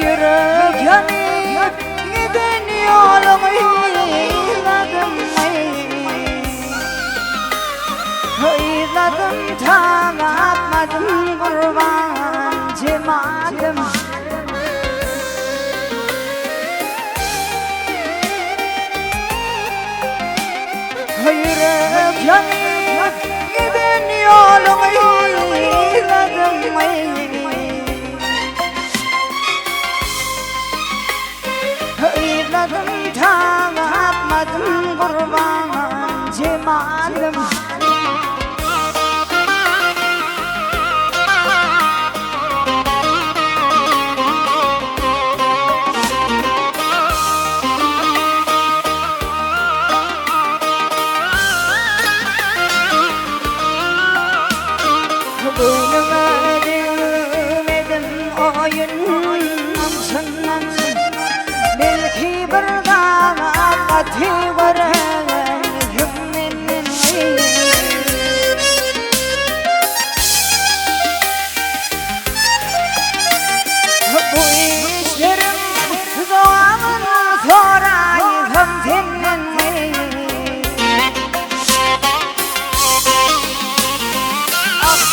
Yürek yanıp giden yolumu eyledim Eyledim tanımadım kurban cemalim Yürek yanıp giden yolumu eyledim Eyledim tanımadım kurban cemalim Boynuma düğmedim oyunumsundan Belki bir dağati var hümmenin Bu işlerim doğamın sorayım senin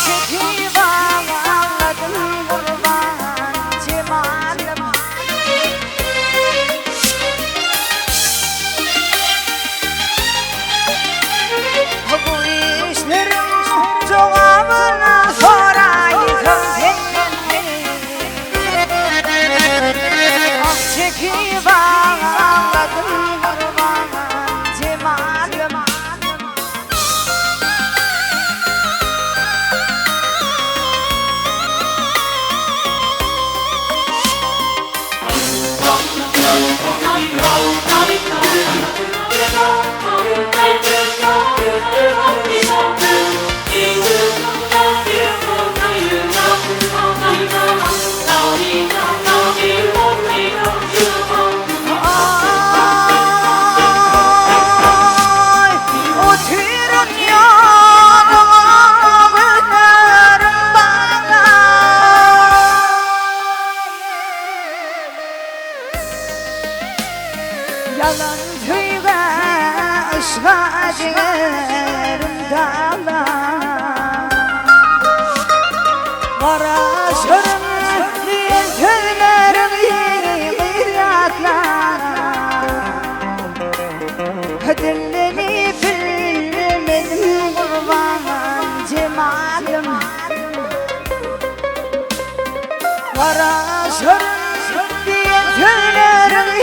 Çekip ağladım kurban cemalim Bu işlerim cevabına sorayım Çekip ağladım kurban cemalim Yalan söyle aşka ciğerim dağlar Kara şarım diye söylerim gıyratlar Kadınleni bilmedim kurban cemalim Kara şarım diye söylerim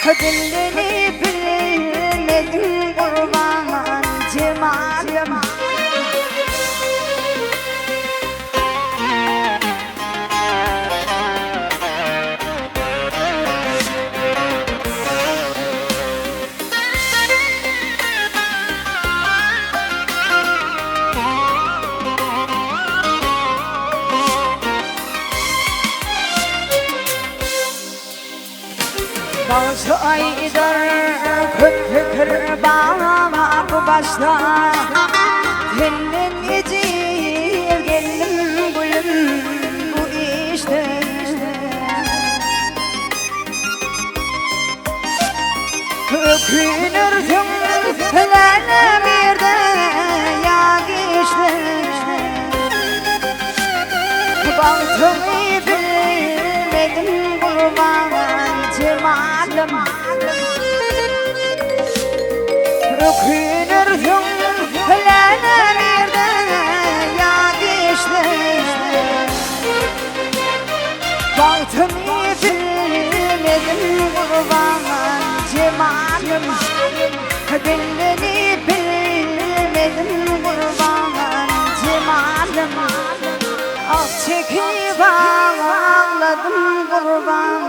Kadınleni bilmedim kurban cemalim Bazı aydır köpükür bağlama bu başta Kendin gecir geldim gülüm bu işte Ökünürsün felene bir de yağ geçti Baltımı bilmedim kurban cemalim Ökünürsün felene bir de yağ geçti Baltımı bilmedim kurban cemalim Kadınleni bilmedim kurban cemalim Ah çekip ağladım kurban